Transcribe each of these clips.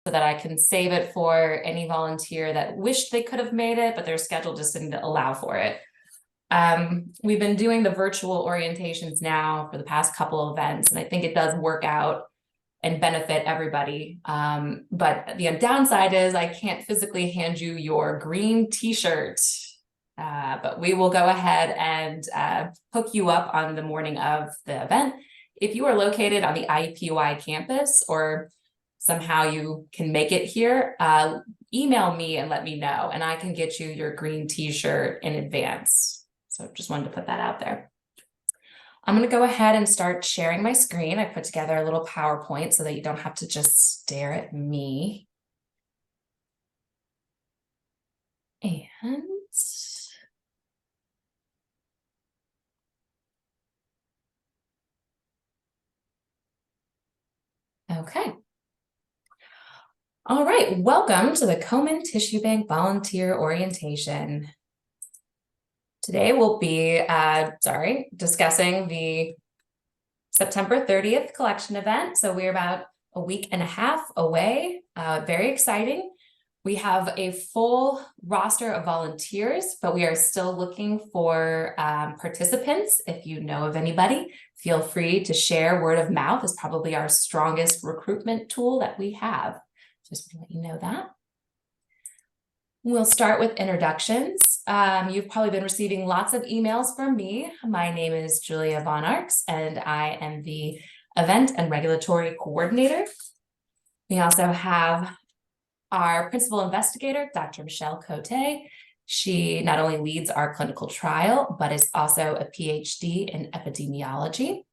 so that I can save it for any volunteer that wished they could have made it, but their schedule just didn't allow for it. We've been doing the virtual orientations now for the past couple of events, and I think it does work out and benefit everybody. But the downside is I can't physically hand you your green t-shirt, but we will go ahead and hook you up on the morning of the event. If you are located on the IUPUI campus or somehow you can make it here, email me and let me know, and I can get you your green t-shirt in advance. So just wanted to put that out there. I'm going to go ahead and start sharing my screen. I put together a little PowerPoint so that you don't have to just stare at me. And okay. All right, welcome to the Komen Tissue Bank Volunteer Orientation. Today we'll be discussing the September 30th collection event. So we're about a week and a half away. Very exciting. We have a full roster of volunteers, but we are still looking for participants. If you know of anybody, feel free to share. Word of mouth is probably our strongest recruitment tool that we have. Just to let you know that. We'll start with introductions. You've probably been receiving lots of emails from me. My name is Julia Von Arx, and I am the Event and Regulatory Coordinator. We also have our Principal Investigator, Dr. Michelle Cote. She not only leads our clinical trial, but is also a PhD in epidemiology.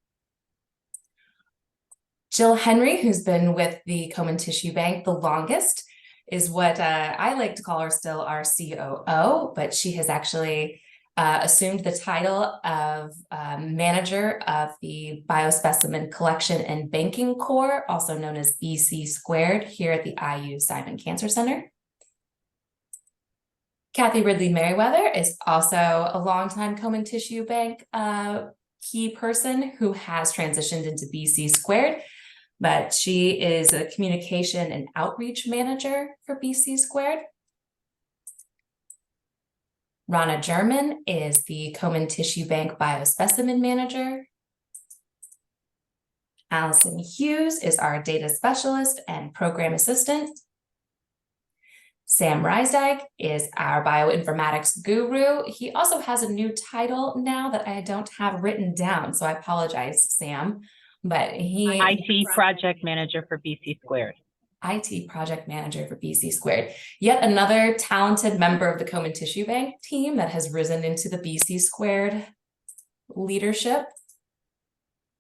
Jill Henry, who's been with the Komen Tissue Bank the longest, is what I like to call her still our COO, but she has actually assumed the title of manager of the Biospecimen Collection and Banking Core, also known as BC Squared, here at the IU Simon Cancer Center. Kathy Ridley Merriweather is also a longtime Komen Tissue Bank key person who has transitioned into BC Squared, but she is a communication and outreach manager for BC Squared. Rana German is the Komen Tissue Bank Biospecimen Manager. Allison Hughes is our data specialist and program assistant. Sam Reisdijk is our bioinformatics guru. He also has a new title now that I don't have written down, so I apologize, Sam. But he IT project manager for BC Squared. IT project manager for BC Squared. Yet another talented member of the Komen Tissue Bank team that has risen into the BC Squared leadership.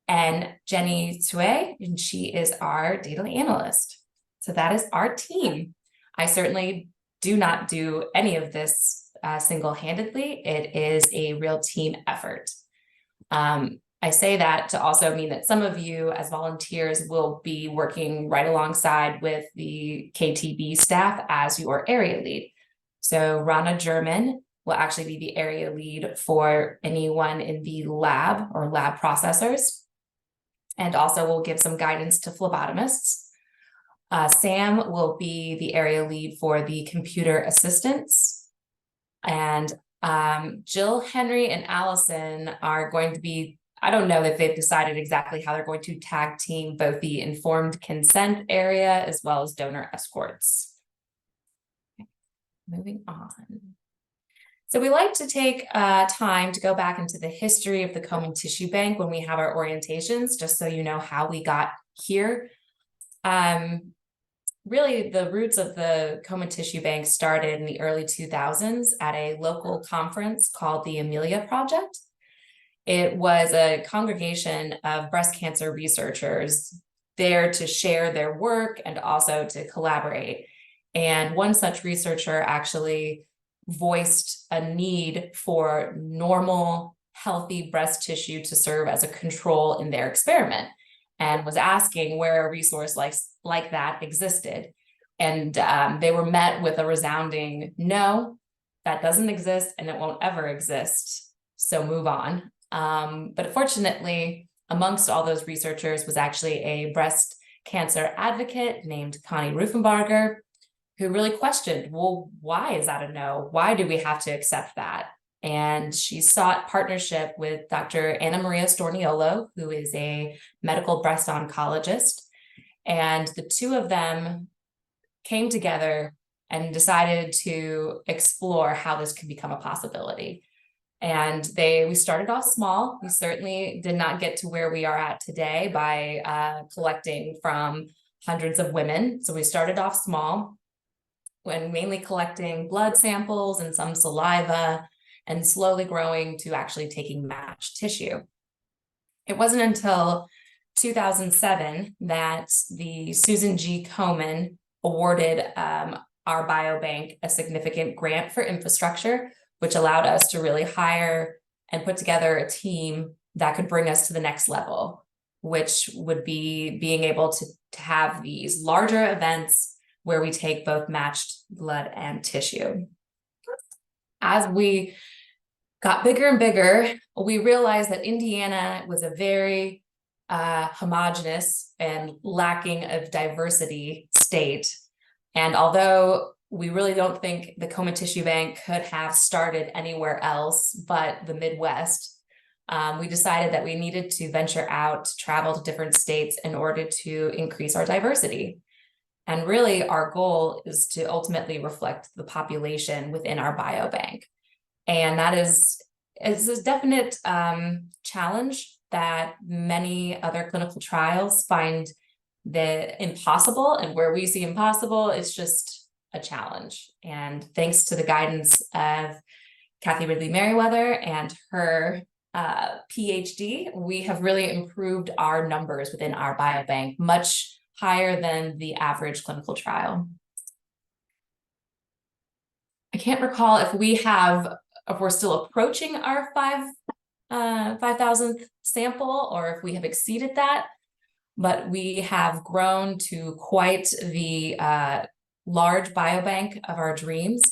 And Jenny Tsue, and she is our data analyst. So that is our team. I certainly do not do any of this single-handedly. It is a real team effort. I say that to also mean that some of you as volunteers will be working right alongside with the KTB staff as your area lead. So Rana German will actually be the area lead for anyone in the lab or lab processors, and also will give some guidance to phlebotomists. Sam will be the area lead for the computer assistants, and Jill, Henry, and Allison are going to be, I don't know that they've decided exactly how they're going to tag team both the informed consent area as well as donor escorts. Okay, moving on. So we like to take time to go back into the history of the Komen Tissue Bank when we have our orientations, just so you know how we got here. Really, the roots of the Komen Tissue Bank started in the early 2000s at a local conference called the Amelia Project. It was a congregation of breast cancer researchers there to share their work and also to collaborate. And one such researcher actually voiced a need for normal, healthy breast tissue to serve as a control in their experiment, and was asking where a resource like that existed. And they were met with a resounding no, that doesn't exist and it won't ever exist, so move on. But fortunately, amongst all those researchers was actually a breast cancer advocate named Connie Rufenbarger, who really questioned, well, why is that a no? Why do we have to accept that? And she sought partnership with Dr. Anna Maria Storniolo, who is a medical breast oncologist. And the two of them came together and decided to explore how this could become a possibility. And we started off small. We certainly did not get to where we are at today by collecting from hundreds of women. So we started off small, when mainly collecting blood samples and some saliva, and slowly growing to actually taking matched tissue. It wasn't until 2007 that the Susan G. Komen awarded our biobank a significant grant for infrastructure, which allowed us to really hire and put together a team that could bring us to the next level, which would be being able to have these larger events where we take both matched blood and tissue. As we got bigger and bigger, we realized that Indiana was a very homogenous and lacking of diversity state. And although we really don't think the Komen Tissue Bank could have started anywhere else but the Midwest, we decided that we needed to venture out, to travel to different states in order to increase our diversity. And really, our goal is to ultimately reflect the population within our biobank. And that is a definite challenge that many other clinical trials find impossible. And where we see impossible, it's just a challenge. And thanks to the guidance of Kathy Ridley Merriweather and her PhD, we have really improved our numbers within our biobank, much higher than the average clinical trial. I can't recall if we're still approaching our 5,000th sample, or if we have exceeded that, but we have grown to quite the large biobank of our dreams.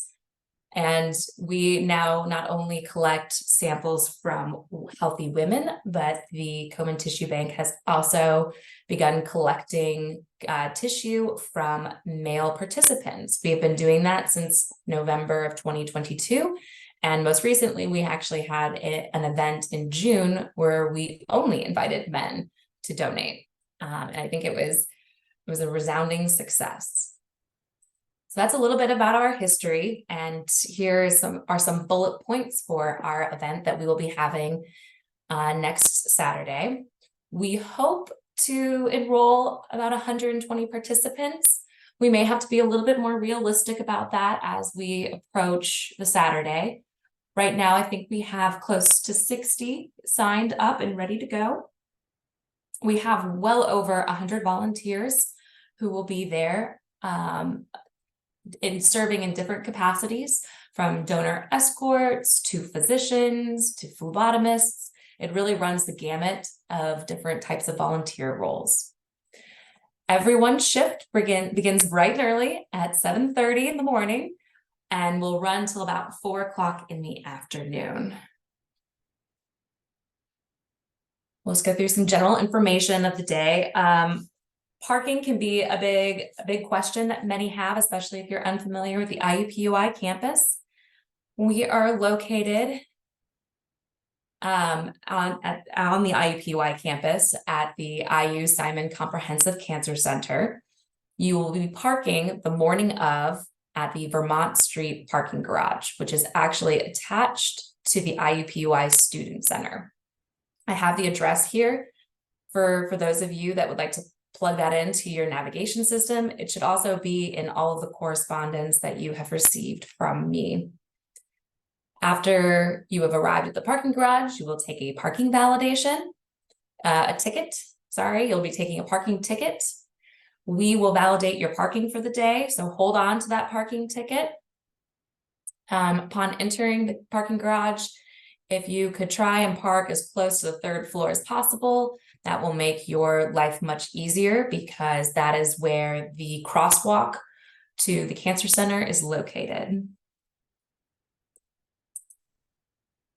And we now not only collect samples from healthy women, but the Komen Tissue Bank has also begun collecting tissue from male participants. We have been doing that since November of 2022. And most recently, we actually had an event in June where we only invited men to donate. And I think it was a resounding success. So that's a little bit about our history, and here are some bullet points for our event that we will be having next Saturday. We hope to enroll about 120 participants. We may have to be a little bit more realistic about that as we approach the Saturday. Right now, I think we have close to 60 signed up and ready to go. We have well over 100 volunteers who will be there in serving in different capacities, from donor escorts to physicians to phlebotomists. It really runs the gamut of different types of volunteer roles. Everyone's shift begins bright and early at 7:30 in the morning and will run till about 4 o'clock in the afternoon. Let's go through some general information of the day. Parking can be a big question that many have, especially if you're unfamiliar with the IUPUI campus. We are located on the IUPUI campus at the IU Simon Comprehensive Cancer Center. You will be parking the morning of at the Vermont Street parking garage, which is actually attached to the IUPUI Student Center. I have the address here for those of you that would like to plug that into your navigation system. It should also be in all of the correspondence that you have received from me. After you have arrived at the parking garage, you will take a parking validation, you'll be taking a parking ticket. We will validate your parking for the day, so hold on to that parking ticket. Upon entering the parking garage, if you could try and park as close to the 3rd floor as possible, that will make your life much easier, because that is where the crosswalk to the cancer center is located.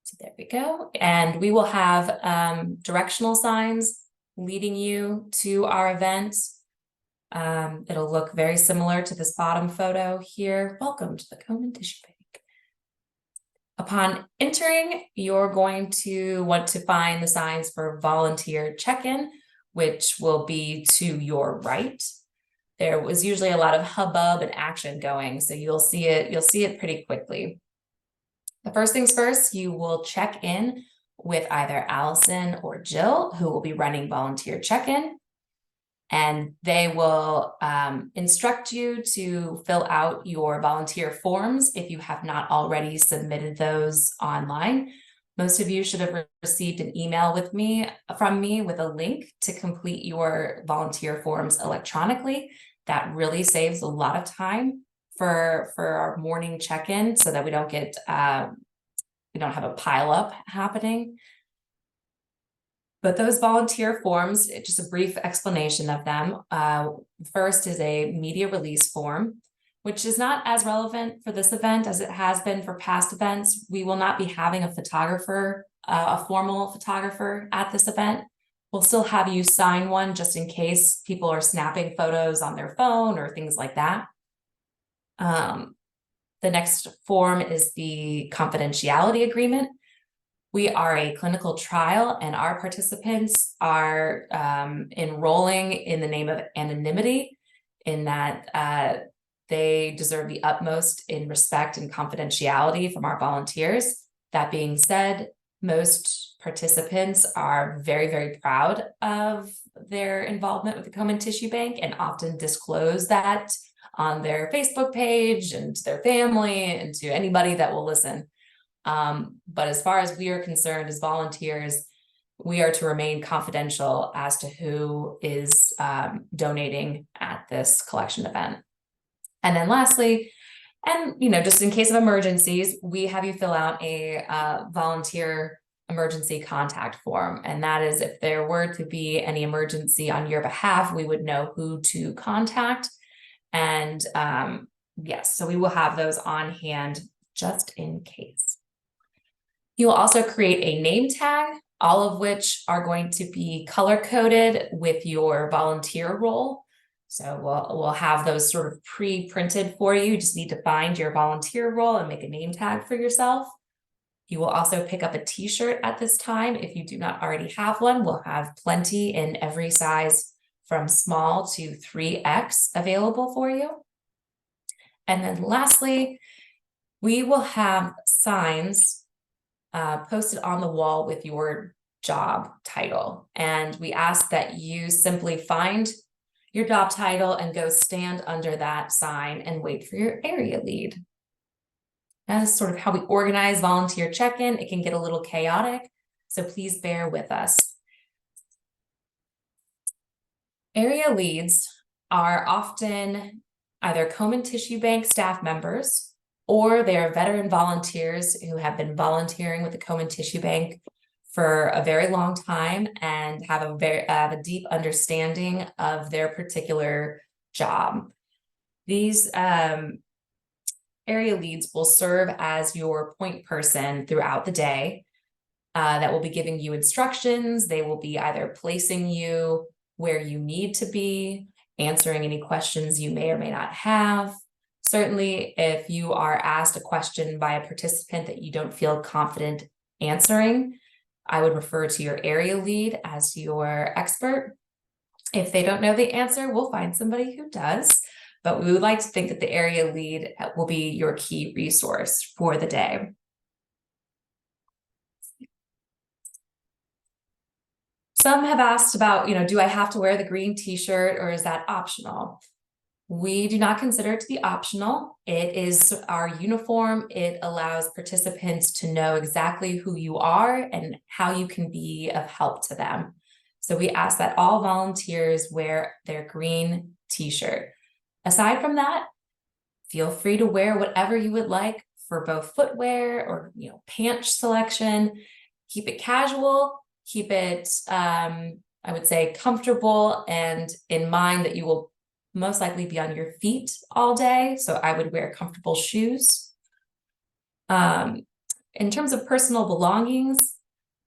So there we go. And we will have directional signs leading you to our event. It'll look very similar to this bottom photo here. Welcome to the Komen Tissue Bank. Upon entering, you're going to want to find the signs for volunteer check-in, which will be to your right. There was usually a lot of hubbub and action going, so you'll see it pretty quickly. The first things first, you will check in with either Allison or Jill, who will be running volunteer check-in. And they will instruct you to fill out your volunteer forms if you have not already submitted those online. Most of you should have received an email from me with a link to complete your volunteer forms electronically. That really saves a lot of time for our morning check-in so that we don't have a pile up happening. But those volunteer forms, just a brief explanation of them. First is a media release form, which is not as relevant for this event as it has been for past events. We will not be having a photographer, a formal photographer at this event. We'll still have you sign one just in case people are snapping photos on their phone or things like that. The next form is the confidentiality agreement. We are a clinical trial and our participants are enrolling in the name of anonymity, in that they deserve the utmost in respect and confidentiality from our volunteers. That being said, most participants are very, very proud of their involvement with the Komen Tissue Bank and often disclose that on their Facebook page and to their family and to anybody that will listen. But as far as we are concerned as volunteers, we are to remain confidential as to who is donating at this collection event. And then lastly, and just in case of emergencies, we have you fill out a volunteer emergency contact form. And that is if there were to be any emergency on your behalf, we would know who to contact. And yes, so we will have those on hand just in case. You will also create a name tag, all of which are going to be color-coded with your volunteer role. So we'll have those sort of pre-printed for you. You just need to find your volunteer role and make a name tag for yourself. You will also pick up a t-shirt at this time. If you do not already have one, we'll have plenty in every size from small to 3X available for you. And then lastly, we will have signs posted on the wall with your job title. And we ask that you simply find your job title and go stand under that sign and wait for your area lead. That is sort of how we organize volunteer check-in. It can get a little chaotic, so please bear with us. Area leads are often either Komen Tissue Bank staff members, or they are veteran volunteers who have been volunteering with the Komen Tissue Bank for a very long time and have a deep understanding of their particular job. These area leads will serve as your point person throughout the day that will be giving you instructions. They will be either placing you where you need to be, answering any questions you may or may not have. Certainly, if you are asked a question by a participant that you don't feel confident answering, I would refer to your area lead as your expert. If they don't know the answer, we'll find somebody who does, but we would like to think that the area lead will be your key resource for the day. Some have asked about, do I have to wear the green t-shirt or is that optional? We do not consider it to be optional. It is our uniform. It allows participants to know exactly who you are and how you can be of help to them. So we ask that all volunteers wear their green t-shirt. Aside from that, feel free to wear whatever you would like for both footwear or pant selection. Keep it casual, keep it, I would say, comfortable, and in mind that you will most likely be on your feet all day. So I would wear comfortable shoes. In terms of personal belongings,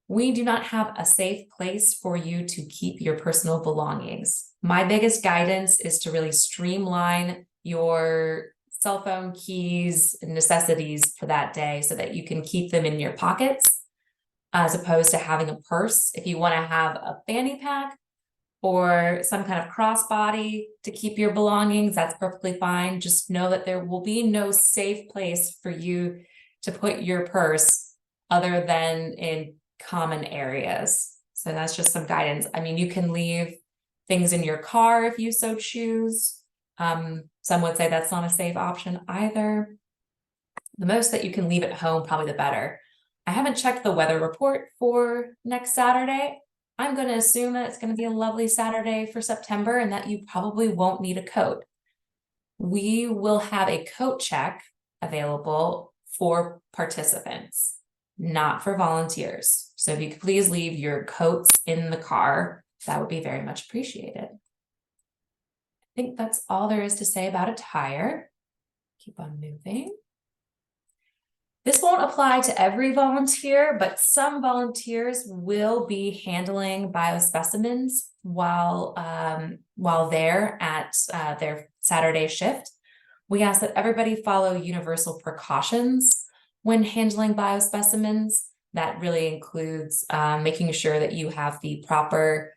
We do not have a safe place for you to keep your personal belongings. My biggest guidance is to really streamline your cell phone, keys, and necessities for that day so that you can keep them in your pockets as opposed to having a purse. If you want to have a fanny pack or some kind of crossbody to keep your belongings, that's perfectly fine. Just know that there will be no safe place for you to put your purse other than in common areas. So that's just some guidance. I mean, you can leave things in your car if you so choose. Some would say that's not a safe option either. The most that you can leave at home, probably the better. I haven't checked the weather report for next Saturday. I'm going to assume that it's going to be a lovely Saturday for September and that you probably won't need a coat. We will have a coat check available for participants, not for volunteers. So if you could please leave your coats in the car, that would be very much appreciated. I think that's all there is to say about attire. Keep on moving. This won't apply to every volunteer, but some volunteers will be handling biospecimens while they're at their Saturday shift. We ask that everybody follow universal precautions when handling biospecimens. That really includes making sure that you have the proper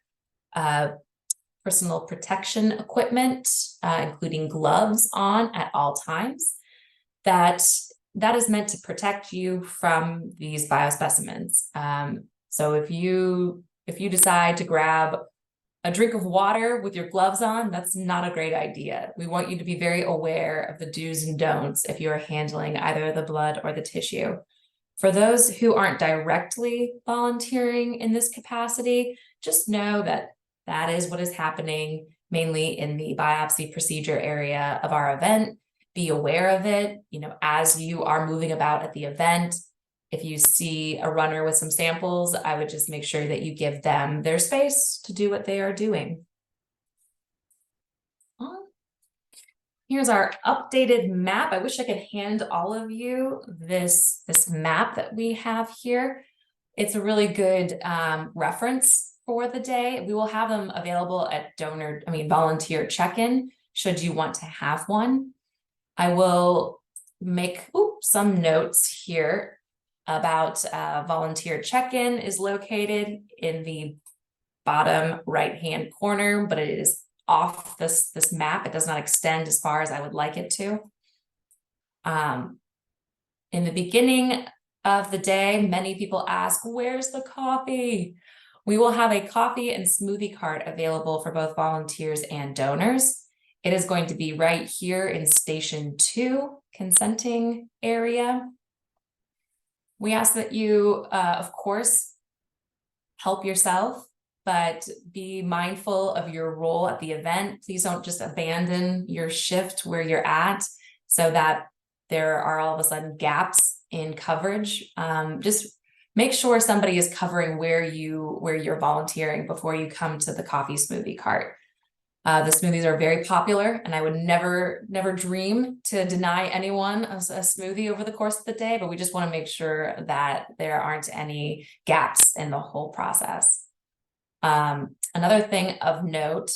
personal protection equipment, including gloves on at all times. That is meant to protect you from these biospecimens. So if you decide to grab a drink of water with your gloves on, that's not a great idea. We want you to be very aware of the do's and don'ts if you're handling either the blood or the tissue. For those who aren't directly volunteering in this capacity, just know that that is what is happening mainly in the biopsy procedure area of our event. Be aware of it, as you are moving about at the event. If you see a runner with some samples, I would just make sure that you give them their space to do what they are doing. Here's our updated map. I wish I could hand all of you this map that we have here. It's a really good reference for the day. We will have them available at volunteer check-in, should you want to have one. I will make some notes here about volunteer check-in is located in the bottom right-hand corner, but it is off this map. It does not extend as far as I would like it to. In the beginning of the day, many people ask, where's the coffee? We will have a coffee and smoothie cart available for both volunteers and donors. It is going to be right here in Station 2, consenting area. We ask that you, of course, help yourself, but be mindful of your role at the event. Please don't just abandon your shift where you're at so that there are all of a sudden gaps in coverage. Just make sure somebody is covering where you're volunteering before you come to the coffee smoothie cart. The smoothies are very popular, and I would never dream to deny anyone a smoothie over the course of the day, but we just want to make sure that there aren't any gaps in the whole process. Another thing of note,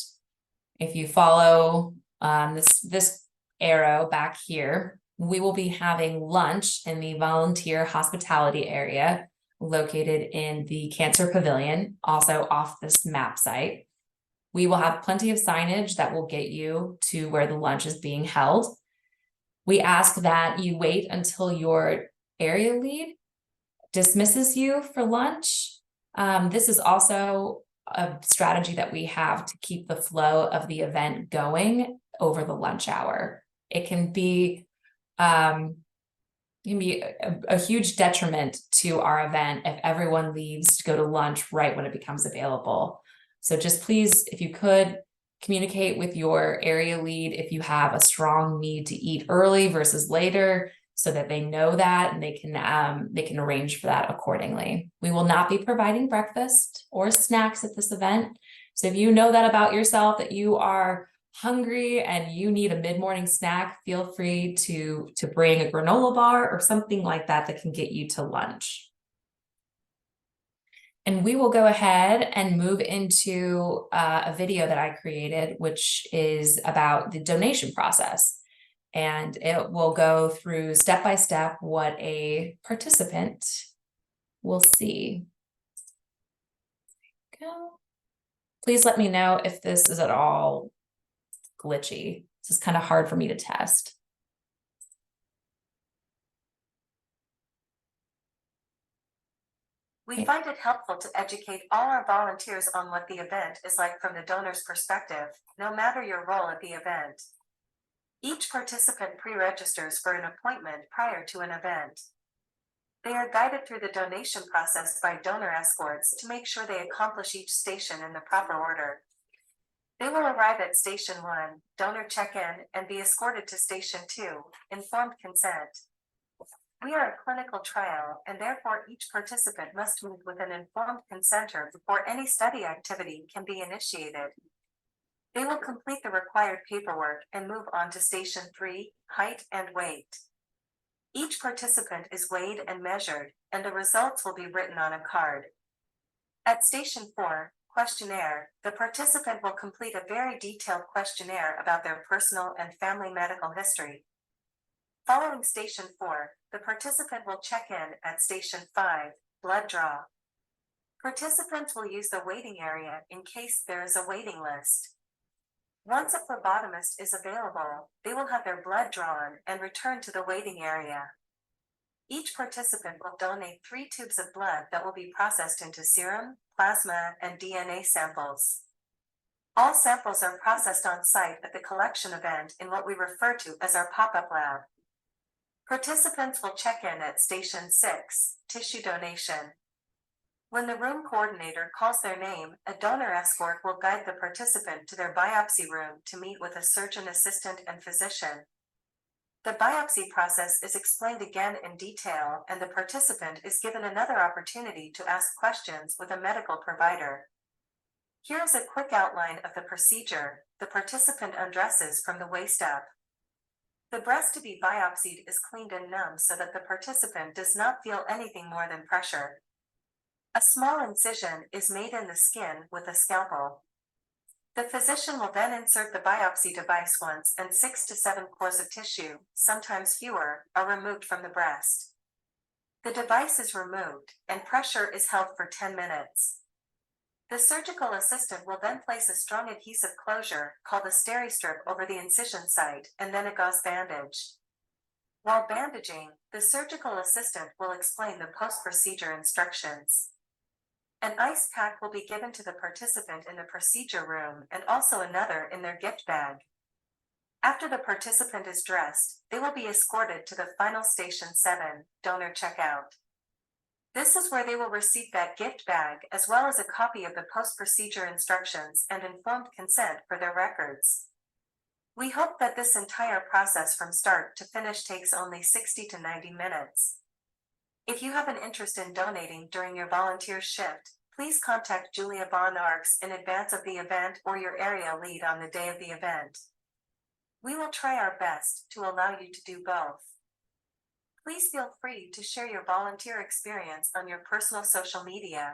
if you follow this arrow back here, we will be having lunch in the volunteer hospitality area located in the Cancer Pavilion, also off this map site. We will have plenty of signage that will get you to where the lunch is being held. We ask that you wait until your area lead dismisses you for lunch. This is also a strategy that we have to keep the flow of the event going over the lunch hour. It can be a huge detriment to our event if everyone leaves to go to lunch right when it becomes available. So just please, if you could, communicate with your area lead if you have a strong need to eat early versus later, so that they know that and they can arrange for that accordingly. We will not be providing breakfast or snacks at this event. So if you know that about yourself, that you are hungry and you need a mid-morning snack, feel free to bring a granola bar or something like that that can get you to lunch. And we will go ahead and move into a video that I created, which is about the donation process. And it will go through step by step what a participant will see. Go. Please let me know if this is at all glitchy. This is kind of hard for me to test. We find it helpful to educate all our volunteers on what the event is like from the donor's perspective, no matter your role at the event. Each participant pre-registers for an appointment prior to an event. They are guided through the donation process by donor escorts to make sure they accomplish each station in the proper order. They will arrive at Station 1, donor check-in, and be escorted to Station 2, informed consent. We are a clinical trial, and therefore each participant must meet with an informed consenter before any study activity can be initiated. They will complete the required paperwork and move on to Station 3, height and weight. Each participant is weighed and measured, and the results will be written on a card. At Station 4, questionnaire, the participant will complete a very detailed questionnaire about their personal and family medical history. Following Station 4, the participant will check in at Station 5, blood draw. Participants will use the waiting area in case there is a waiting list. Once a phlebotomist is available, they will have their blood drawn and return to the waiting area. Each participant will donate 3 tubes of blood that will be processed into serum, plasma, and DNA samples. All samples are processed on site at the collection event in what we refer to as our pop-up lab. Participants will check in at Station 6, tissue donation. When the room coordinator calls their name, a donor escort will guide the participant to their biopsy room to meet with a surgeon assistant and physician. The biopsy process is explained again in detail, and the participant is given another opportunity to ask questions with a medical provider. Here is a quick outline of the procedure. The participant undresses from the waist up. The breast to be biopsied is cleaned and numb so that the participant does not feel anything more than pressure. A small incision is made in the skin with a scalpel. The physician will then insert the biopsy device once, and 6 to 7 cores of tissue, sometimes fewer, are removed from the breast. The device is removed, and pressure is held for 10 minutes. The surgical assistant will then place a strong adhesive closure, called a steri-strip, over the incision site, and then a gauze bandage. While bandaging, the surgical assistant will explain the post-procedure instructions. An ice pack will be given to the participant in the procedure room and also another in their gift bag. After the participant is dressed, they will be escorted to the final Station 7, donor checkout. This is where they will receive that gift bag as well as a copy of the post-procedure instructions and informed consent for their records. We hope that this entire process from start to finish takes only 60 to 90 minutes. If you have an interest in donating during your volunteer shift, please contact Julia Von Arx in advance of the event or your area lead on the day of the event. We will try our best to allow you to do both. Please feel free to share your volunteer experience on your personal social media.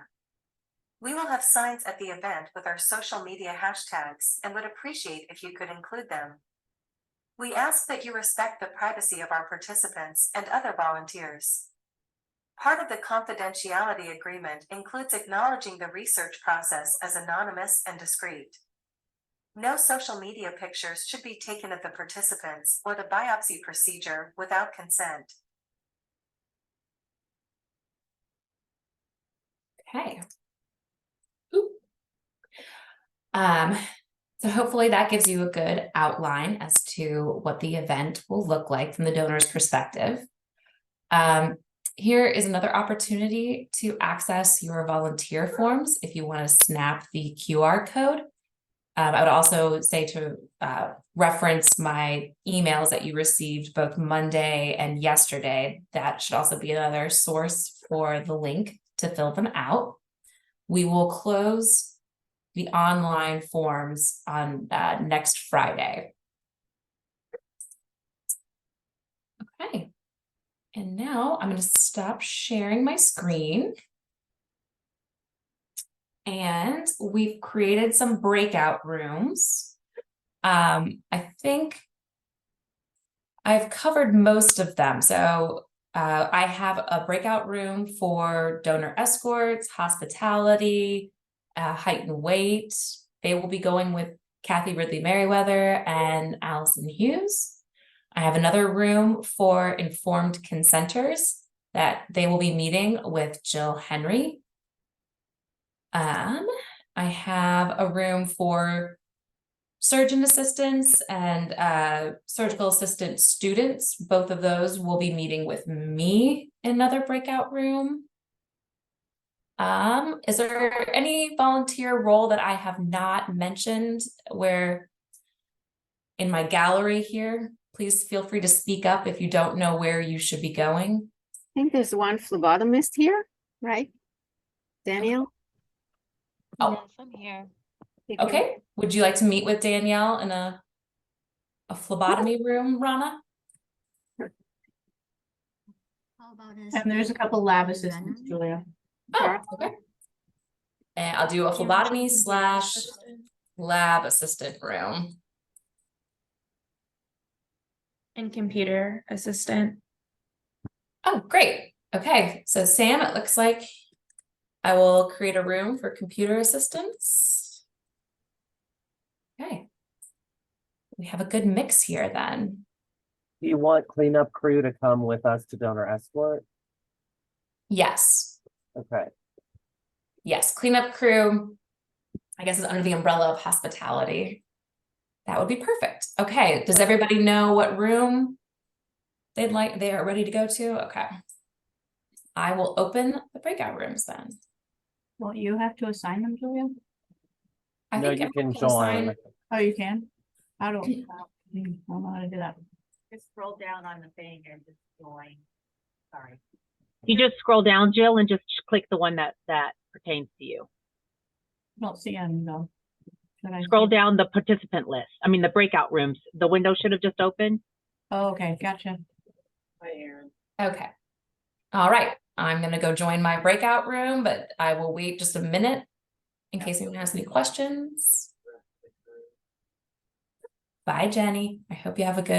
We will have signs at the event with our social media hashtags and would appreciate if you could include them. We ask that you respect the privacy of our participants and other volunteers. Part of the confidentiality agreement includes acknowledging the research process as anonymous and discreet. No social media pictures should be taken of the participants or the biopsy procedure without consent. Okay. Oop. So hopefully that gives you a good outline as to what the event will look like from the donor's perspective. Here is another opportunity to access your volunteer forms if you want to snap the QR code. I would also say to reference my emails that you received both Monday and yesterday. That should also be another source for the link to fill them out. We will close the online forms on next Friday. Okay. And now I'm going to stop sharing my screen. And we've created some breakout rooms. I think I've covered most of them. So I have a breakout room for donor escorts, hospitality, height and weight. They will be going with Kathy Ridley Merriweather and Allison Hughes. I have another room for informed consenters that they will be meeting with Jill Henry. I have a room for surgeon assistants and surgical assistant students. Both of those will be meeting with me in another breakout room. Is there any volunteer role that I have not mentioned where in my gallery here? Please feel free to speak up if you don't know where you should be going. I think there's one phlebotomist here, right? Daniel? Oh. Yes, I'm here. Okay, would you like to meet with Danielle in a phlebotomy room, Rana? How about And there's a couple lab assistants, Julia. Oh, okay. And I'll do a phlebotomy / lab assistant room. And computer assistant. Oh, great. Okay, so Sam, it looks like I will create a room for computer assistants. Okay. We have a good mix here then. Do you want cleanup crew to come with us to donor escort? Yes, Okay, yes, cleanup crew, I guess is under the umbrella of hospitality. That would be perfect. Okay, does everybody know what room they are ready to go to? Okay. I will open the breakout rooms then. Well, you have to assign them, Julia? I no, think you everyone can join. assign- Oh, you can? How do, I don't know how to do that. Just scroll down on the thing and just join. Sorry. You just scroll down, Jill, and just click the one that pertains to you. Don't see any though. Should I Scroll see- down the participant list. I mean, the breakout rooms. The window should have just opened. Oh, okay, gotcha. Okay. All right, I'm gonna go join my breakout room, but I will wait just a minute in case anyone has any questions. Bye, Jenny. I hope you have a good